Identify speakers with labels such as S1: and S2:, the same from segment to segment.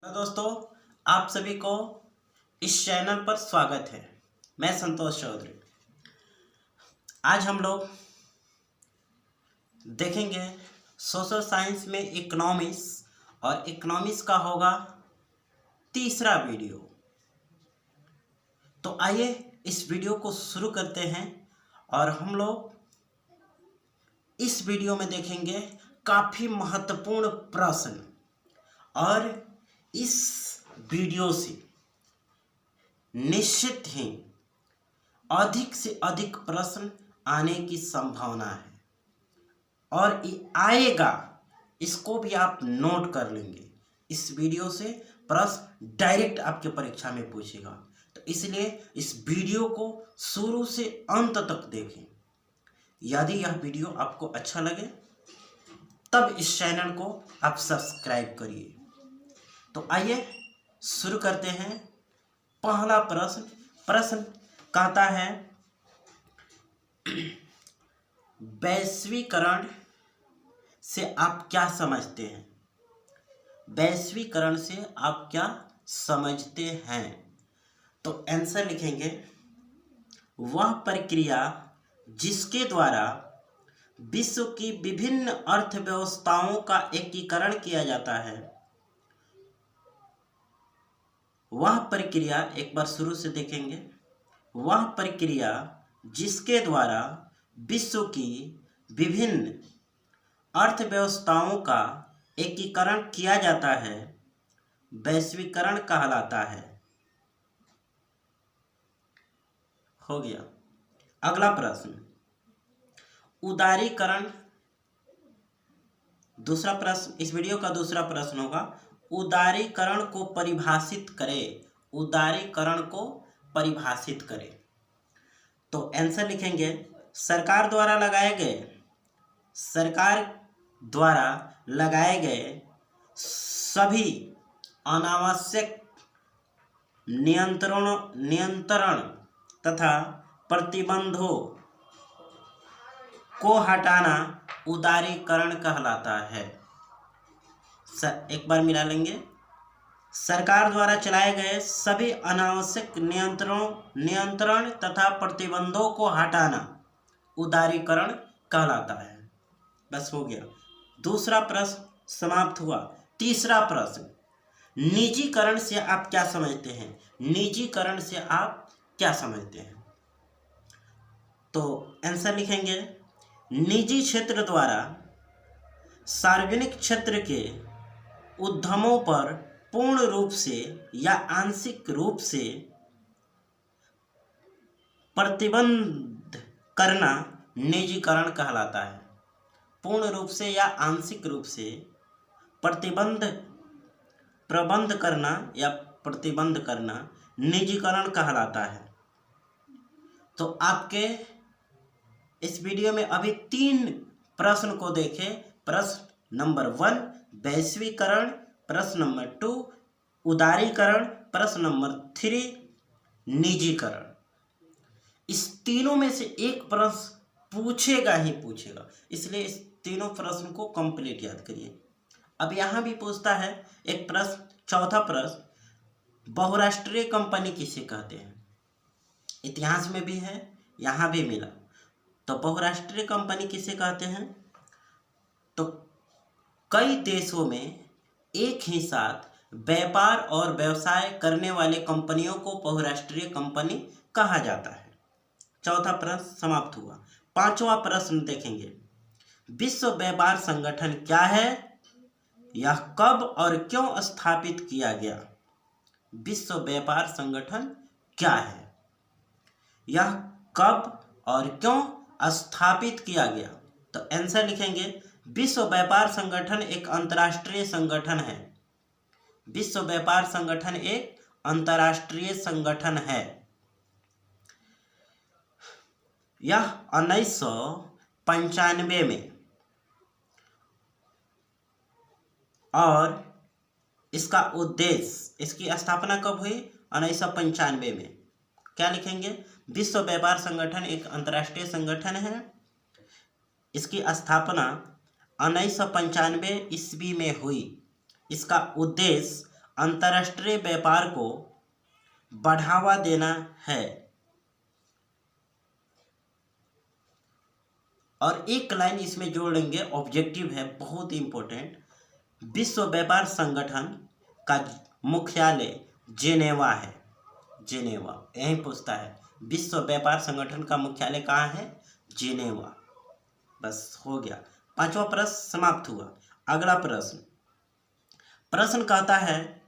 S1: Hello दोस्तों, आप सभी को इस चैनल पर स्वागत है। मैं संतोष चौधरी। आज हम लोग देखेंगे सोशल साइंस में इकोनॉमिक्स और इकोनॉमिक्स का होगा तीसरा वीडियो। तो आइए इस वीडियो को शुरू करते हैं और हम लोग इस वीडियो में देखेंगे काफ़ी महत्वपूर्ण प्रश्न और इस वीडियो से निश्चित ही अधिक से अधिक प्रश्न आने की संभावना है और ये आएगा, इसको भी आप नोट कर लेंगे। इस वीडियो से प्रश्न डायरेक्ट आपके परीक्षा में पूछेगा, तो इसलिए इस वीडियो को शुरू से अंत तक देखें। यदि यह वीडियो आपको अच्छा लगे तब इस चैनल को आप सब्सक्राइब करिए। तो आइए शुरू करते हैं। पहला प्रश्न कहता है, वैश्वीकरण से आप क्या समझते हैं? वैश्वीकरण से आप क्या समझते हैं? तो आंसर लिखेंगे, वह प्रक्रिया जिसके द्वारा विश्व की विभिन्न अर्थव्यवस्थाओं का एकीकरण किया जाता है। वह प्रक्रिया, एक बार शुरू से देखेंगे, वह प्रक्रिया जिसके द्वारा विश्व की विभिन्न अर्थव्यवस्थाओं का एकीकरण किया जाता है, वैश्वीकरण कहलाता है। हो गया। अगला प्रश्न, उदारीकरण। दूसरा प्रश्न, इस वीडियो का दूसरा प्रश्न होगा, उदारीकरण को परिभाषित करें। उदारीकरण को परिभाषित करें। तो आंसर लिखेंगे, सरकार द्वारा लगाए गए सभी अनावश्यक नियंत्रण तथा प्रतिबंधों को हटाना उदारीकरण कहलाता है। एक बार मिला लेंगे, सरकार द्वारा चलाए गए सभी अनावश्यक नियंत्रण तथा प्रतिबंधों को हटाना उदारीकरण कहलाता है। बस हो गया। दूसरा प्रश्न समाप्त हुआ। तीसरा प्रश्न, निजीकरण से आप क्या समझते हैं? निजीकरण से आप क्या समझते हैं? तो आंसर लिखेंगे, निजी क्षेत्र द्वारा सार्वजनिक क्षेत्र के उद्यमों पर पूर्ण रूप से या आंशिक रूप से प्रतिबंध करना निजीकरण कहलाता है। पूर्ण रूप से या आंशिक रूप से प्रबंध करना या प्रतिबंध करना निजीकरण कहलाता है। तो आपके इस वीडियो में अभी 3 प्रश्न को देखें। प्रश्न नंबर 1 वैश्वीकरण, प्रश्न नंबर 2 उदारीकरण, प्रश्न नंबर 3 निजीकरण। इस तीनों में से एक प्रश्न पूछेगा ही पूछेगा, इसलिए इस तीनों प्रश्न को कंप्लीट याद करिए। अब यहाँ भी पूछता है एक प्रश्न, चौथा प्रश्न, बहुराष्ट्रीय कंपनी किसे कहते हैं? इतिहास में भी है, यहाँ भी मिला। तो बहुराष्ट्रीय कंपनी किसे कहते हैं? तो कई देशों में एक ही साथ व्यापार और व्यवसाय करने वाले कंपनियों को बहुराष्ट्रीय कंपनी कहा जाता है। चौथा प्रश्न समाप्त हुआ। पांचवा प्रश्न देखेंगे, विश्व व्यापार संगठन क्या है? यह कब और क्यों स्थापित किया गया? विश्व व्यापार संगठन क्या है? यह कब और क्यों स्थापित किया गया? तो आंसर लिखेंगे, विश्व व्यापार संगठन एक अंतर्राष्ट्रीय संगठन है। विश्व व्यापार संगठन एक अंतर्राष्ट्रीय संगठन है। यह 1995 में और इसका उद्देश्य, इसकी स्थापना कब हुई? 1995 में। क्या लिखेंगे? विश्व व्यापार संगठन एक अंतर्राष्ट्रीय संगठन है। इसकी स्थापना 1995 ईस्वी में हुई। इसका उद्देश्य अंतर्राष्ट्रीय व्यापार को बढ़ावा देना है। और एक लाइन इसमें जोड़ लेंगे, ऑब्जेक्टिव है, बहुत ही इंपॉर्टेंट। विश्व व्यापार संगठन का मुख्यालय जेनेवा है। जेनेवा यही पूछता है, विश्व व्यापार संगठन का मुख्यालय कहाँ है? जेनेवा। बस हो गया, 5वां प्रश्न समाप्त हुआ। अगला प्रश्न कहता है,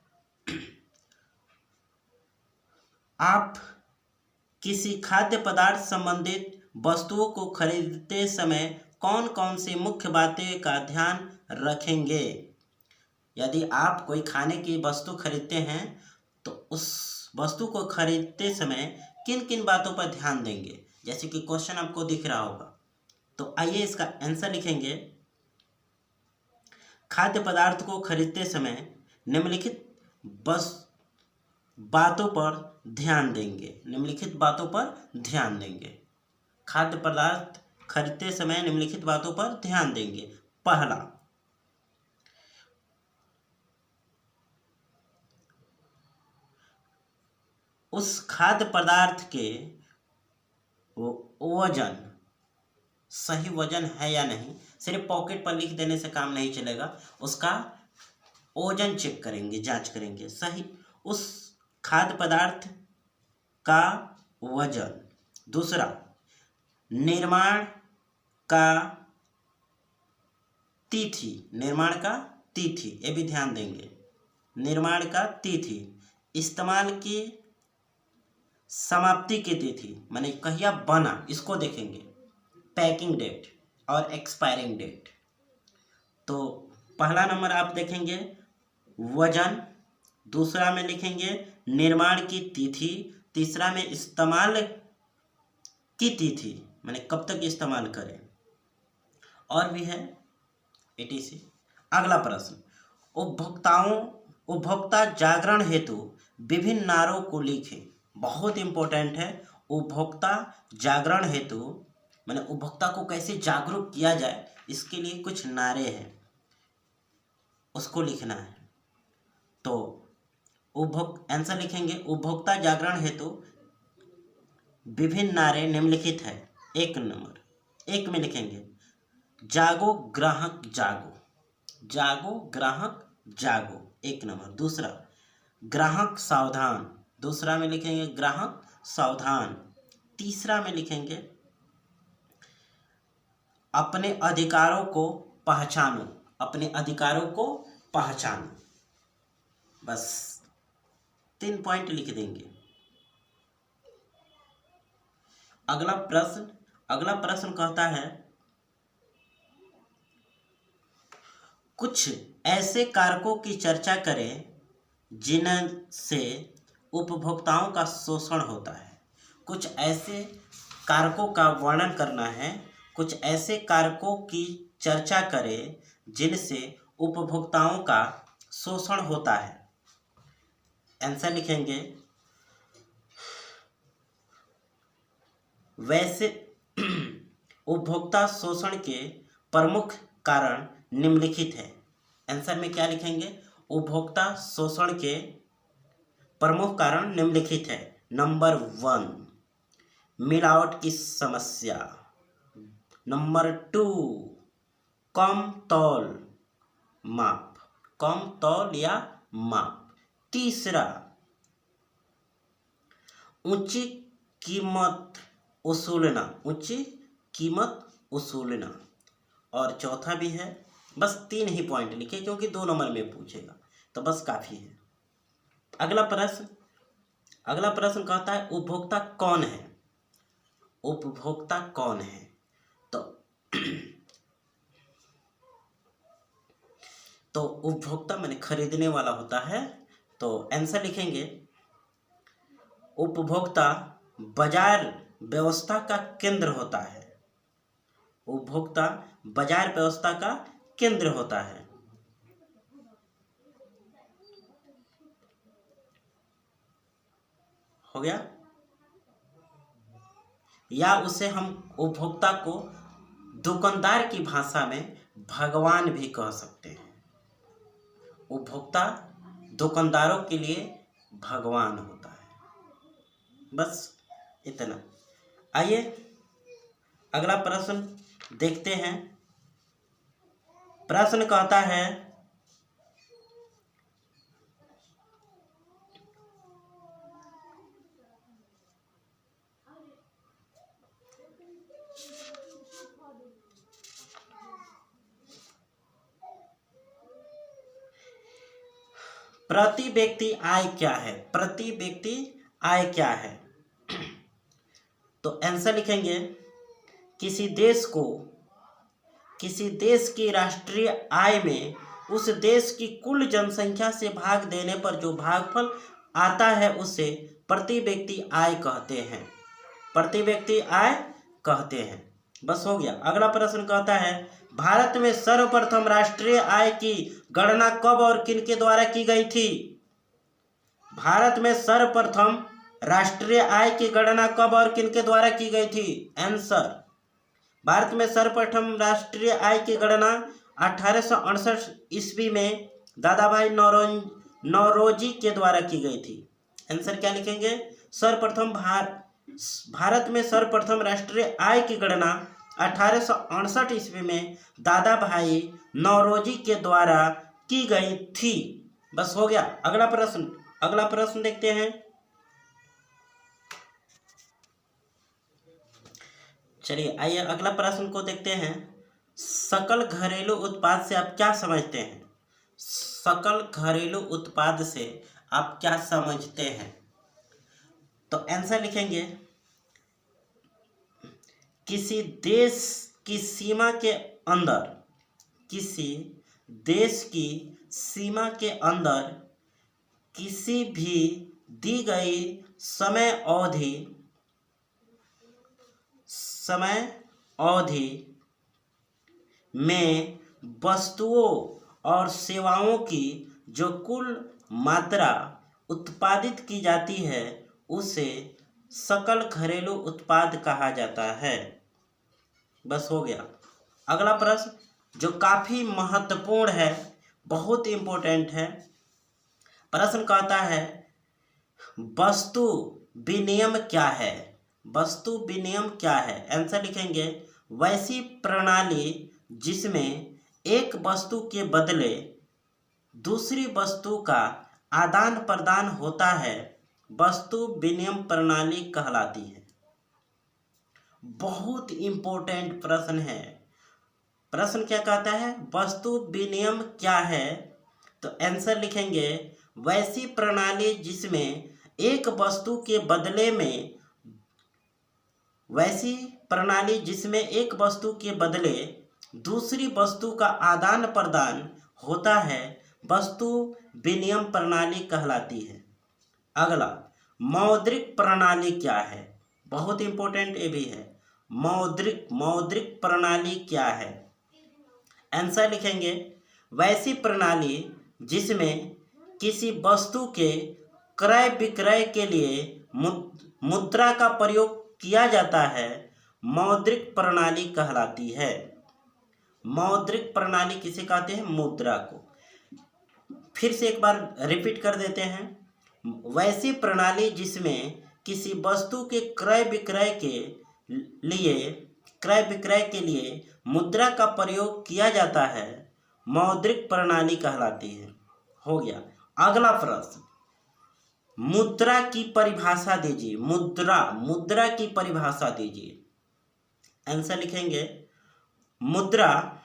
S1: आप किसी खाद्य पदार्थ संबंधित वस्तुओं को खरीदते समय कौन कौन सी मुख्य बातें का ध्यान रखेंगे? यदि आप कोई खाने की वस्तु खरीदते हैं तो उस वस्तु को खरीदते समय किन किन बातों पर ध्यान देंगे? जैसे कि क्वेश्चन आपको दिख रहा होगा, तो आइए इसका आंसर लिखेंगे। खाद्य पदार्थ को खरीदते समय निम्नलिखित बातों पर ध्यान देंगे। निम्नलिखित बातों पर ध्यान देंगे। खाद्य पदार्थ खरीदते समय निम्नलिखित बातों पर ध्यान देंगे। पहला, उस खाद्य पदार्थ के वजन सही वजन है या नहीं। सिर्फ पॉकेट पर लिख देने से काम नहीं चलेगा, उसका वजन चेक करेंगे, जांच करेंगे सही उस खाद्य पदार्थ का वजन। दूसरा, निर्माण का तिथि, निर्माण का तिथि, ये भी ध्यान देंगे। निर्माण का तिथि, इस्तेमाल की समाप्ति की तिथि, माने कहिया बना, इसको देखेंगे। पैकिंग डेट और एक्सपायरिंग डेट। तो पहला नंबर आप देखेंगे वजन, दूसरा में लिखेंगे निर्माण की तिथि, तीसरा में इस्तेमाल की तिथि, माने कब तक इस्तेमाल करें, और भी है etc। अगला प्रश्न, उपभोक्ता जागरण हेतु विभिन्न नारों को लिखें। बहुत इंपॉर्टेंट है। उपभोक्ता जागरण हेतु माने उपभोक्ता को कैसे जागरूक किया जाए, इसके लिए कुछ नारे हैं, उसको लिखना है। तो आंसर लिखेंगे, उपभोक्ता जागरण हेतु विभिन्न नारे निम्नलिखित है। एक नंबर, एक में लिखेंगे जागो ग्राहक जागो, जागो ग्राहक जागो, एक नंबर। दूसरा, ग्राहक सावधान, दूसरा में लिखेंगे ग्राहक सावधान। तीसरा में लिखेंगे अपने अधिकारों को पहचानो, अपने अधिकारों को पहचानो। बस 3 पॉइंट लिख देंगे। अगला प्रश्न कहता है, कुछ ऐसे कारकों की चर्चा करें जिनसे उपभोक्ताओं का शोषण होता है। कुछ ऐसे कारकों का वर्णन करना है, कुछ ऐसे कारकों की चर्चा करें जिनसे उपभोक्ताओं का शोषण होता है। आंसर लिखेंगे, वैसे उपभोक्ता शोषण के प्रमुख कारण निम्नलिखित है। आंसर में क्या लिखेंगे? उपभोक्ता शोषण के प्रमुख कारण निम्नलिखित है। नंबर 1, मिलावट की समस्या। नंबर 2, कम तौल माप, कम तौल या माप। तीसरा, ऊंची कीमत वसूलना, ऊंची कीमत वसूलना। और चौथा भी है। बस 3 ही पॉइंट लिखे क्योंकि 2 नंबर में पूछेगा, तो बस काफ़ी है। अगला प्रश्न कहता है, उपभोक्ता कौन है? उपभोक्ता कौन है? तो उपभोक्ता माने खरीदने वाला होता है। तो आंसर लिखेंगे, उपभोक्ता बाजार व्यवस्था का केंद्र होता है। उपभोक्ता बाजार व्यवस्था का केंद्र होता है। हो गया? या उसे हम उपभोक्ता को दुकानदार की भाषा में भगवान भी कह सकते हैं। उपभोक्ता दुकानदारों के लिए भगवान होता है। बस इतना। आइए अगला प्रश्न देखते हैं। प्रश्न कहता है प्रति व्यक्ति आय क्या है? प्रति व्यक्ति आय क्या है? तो आंसर लिखेंगे किसी देश की राष्ट्रीय आय में उस देश की कुल जनसंख्या से भाग देने पर जो भागफल आता है उसे प्रति व्यक्ति आय कहते हैं। प्रति व्यक्ति आय कहते हैं। बस हो गया। अगला प्रश्न कहता है भारत में सर्वप्रथम राष्ट्रीय आय की गणना कब और किनके द्वारा की गई थी? भारत में सर्वप्रथम राष्ट्रीय आय की गणना कब और किनके द्वारा की गई थी? आंसर, भारत में सर्वप्रथम राष्ट्रीय आय की गणना 1868 ईस्वी में दादाभाई नौरोजी के द्वारा की गई थी। आंसर क्या लिखेंगे? सर्वप्रथम भारत में सर्वप्रथम राष्ट्रीय आय की गणना 1868 ईस्वी में दादाभाई नौरोजी के द्वारा की गई थी। बस हो गया। अगला प्रश्न देखते हैं। चलिए आइए अगला प्रश्न को देखते हैं। सकल घरेलू उत्पाद से आप क्या समझते हैं? सकल घरेलू उत्पाद से आप क्या समझते हैं? तो आंसर लिखेंगे किसी देश की सीमा के अंदर, किसी देश की सीमा के अंदर किसी भी दी गई समय अवधि में वस्तुओं और सेवाओं की जो कुल मात्रा उत्पादित की जाती है उसे सकल घरेलू उत्पाद कहा जाता है। बस हो गया। अगला प्रश्न जो काफ़ी महत्वपूर्ण है, बहुत इम्पोर्टेंट है। प्रश्न कहता है वस्तु विनिमय क्या है? वस्तु विनिमय क्या है? आंसर लिखेंगे वैसी प्रणाली जिसमें एक वस्तु के बदले दूसरी वस्तु का आदान प्रदान होता है, वस्तु विनिमय प्रणाली कहलाती है। बहुत इम्पोर्टेंट प्रश्न है। प्रश्न क्या कहता है? वस्तु विनिमय क्या है? तो आंसर लिखेंगे वैसी प्रणाली जिसमें एक वस्तु के बदले में दूसरी वस्तु का आदान प्रदान होता है, वस्तु विनिमय प्रणाली कहलाती है। अगला मौद्रिक प्रणाली क्या है? बहुत इंपॉर्टेंट ये भी है। मौद्रिक प्रणाली क्या है? आंसर लिखेंगे वैसी प्रणाली जिसमें किसी वस्तु के क्रय विक्रय के लिए मुद्रा का प्रयोग किया जाता है, मौद्रिक प्रणाली कहलाती है। मौद्रिक प्रणाली किसे कहते हैं? मुद्रा को। फिर से एक बार रिपीट कर देते हैं। वैसी प्रणाली जिसमें किसी वस्तु के क्रय विक्रय के लिए मुद्रा का प्रयोग किया जाता है, मौद्रिक प्रणाली कहलाती है। हो गया। अगला प्रश्न मुद्रा की परिभाषा दीजिए। मुद्रा की परिभाषा दीजिए। आंसर लिखेंगे मुद्रा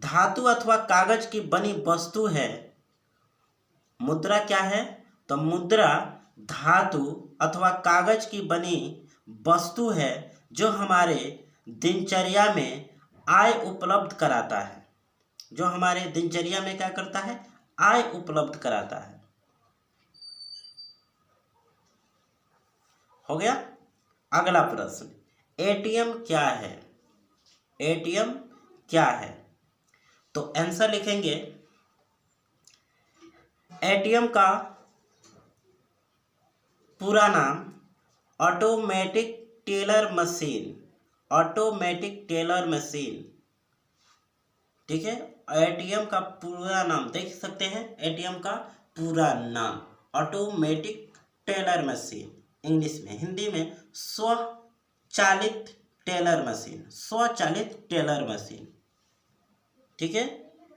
S1: धातु अथवा कागज की बनी वस्तु है। मुद्रा क्या है? तो मुद्रा धातु अथवा कागज की बनी वस्तु है जो हमारे दिनचर्या में आय उपलब्ध कराता है। जो हमारे दिनचर्या में क्या करता है? आय उपलब्ध कराता है। हो गया। अगला प्रश्न एटीएम क्या है? एटीएम क्या है? तो आंसर लिखेंगे एटीएम का पूरा नाम automatic teller machine. Automatic teller machine, ठीक है। एटीएम का पूरा नाम देख सकते हैं। एटीएम का पूरा नाम ऑटोमेटिक टेलर मशीन, इंग्लिश में, हिंदी में स्वचालित टेलर मशीन, स्वचालित टेलर मशीन। ठीक है,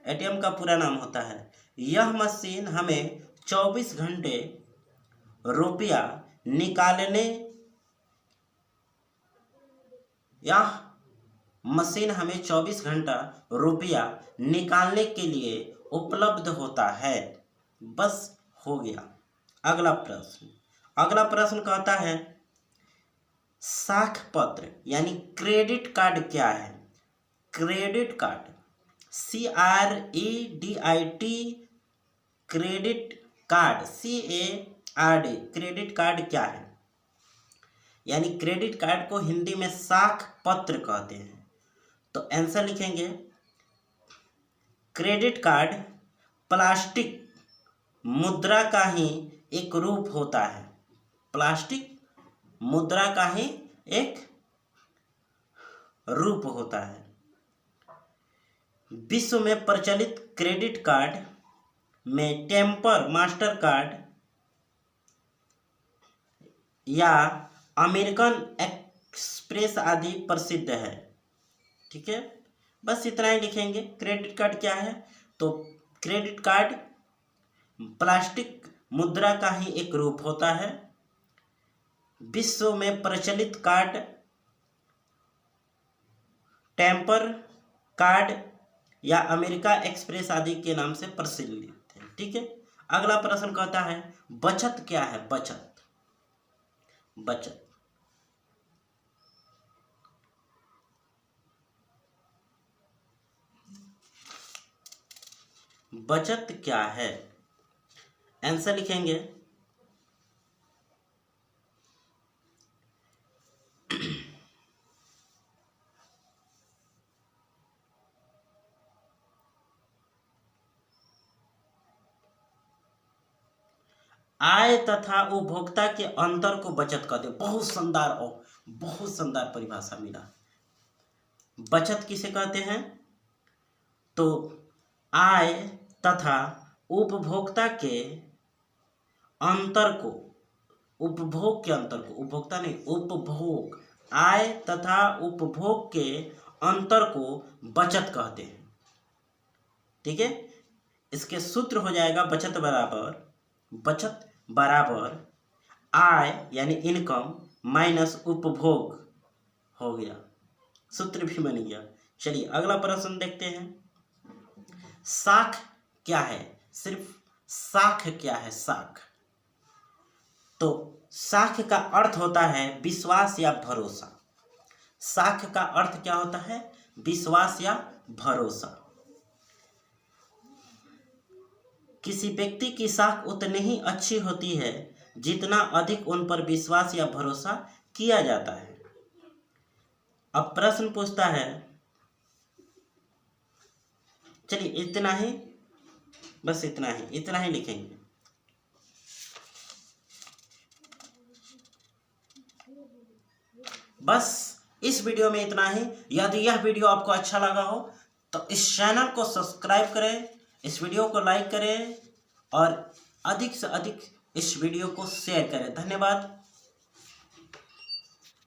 S1: एटीएम का पूरा नाम होता है। यह मशीन हमें 24 घंटे रुपया निकालने, यह मशीन हमें 24 घंटा रुपया निकालने के लिए उपलब्ध होता है। बस हो गया। अगला प्रश्न कहता है साख पत्र यानी क्रेडिट कार्ड क्या है? Credit card, CREDIT, credit card, CARD, credit card क्या है? यानी क्रेडिट कार्ड को हिंदी में साख पत्र कहते हैं। तो आंसर लिखेंगे क्रेडिट कार्ड प्लास्टिक मुद्रा का ही एक रूप होता है। प्लास्टिक मुद्रा का ही एक रूप होता है। विश्व में प्रचलित क्रेडिट कार्ड में टेम्पर, मास्टर कार्ड या अमेरिकन एक्सप्रेस आदि प्रसिद्ध है। ठीक है, बस इतना ही लिखेंगे। क्रेडिट कार्ड क्या है? तो क्रेडिट कार्ड प्लास्टिक मुद्रा का ही एक रूप होता है। विश्व में प्रचलित कार्ड टेम्पर कार्ड या अमेरिका एक्सप्रेस आदि के नाम से प्रसिद्ध है। ठीक है, अगला प्रश्न कहता है बचत क्या है? बचत क्या है? आंसर लिखेंगे आय तथा उपभोक्ता के अंतर को बचत कहते हैं। बहुत शानदार परिभाषा मिला। बचत किसे कहते हैं? तो आय तथा उपभोक्ता के अंतर को, उपभोग के अंतर को, उपभोक्ता नहीं, उपभोग, आय तथा उपभोग के अंतर को बचत कहते हैं। ठीक है, इसके सूत्र हो जाएगा बचत बराबर आय यानी इनकम माइनस उपभोग। हो गया, सूत्र भी बन गया। चलिए अगला प्रश्न देखते हैं। साख क्या है? सिर्फ साख क्या है? साख, तो साख का अर्थ होता है विश्वास या भरोसा। साख का अर्थ क्या होता है? विश्वास या भरोसा। किसी व्यक्ति की साख उतनी ही अच्छी होती है जितना अधिक उन पर विश्वास या भरोसा किया जाता है। अब प्रश्न पूछता है, चलिए इतना ही, बस इतना ही लिखेंगे। बस इस वीडियो में इतना ही। यदि यह वीडियो आपको अच्छा लगा हो तो इस चैनल को सब्सक्राइब करें, इस वीडियो को लाइक करें और अधिक से अधिक इस वीडियो को शेयर करें। धन्यवाद।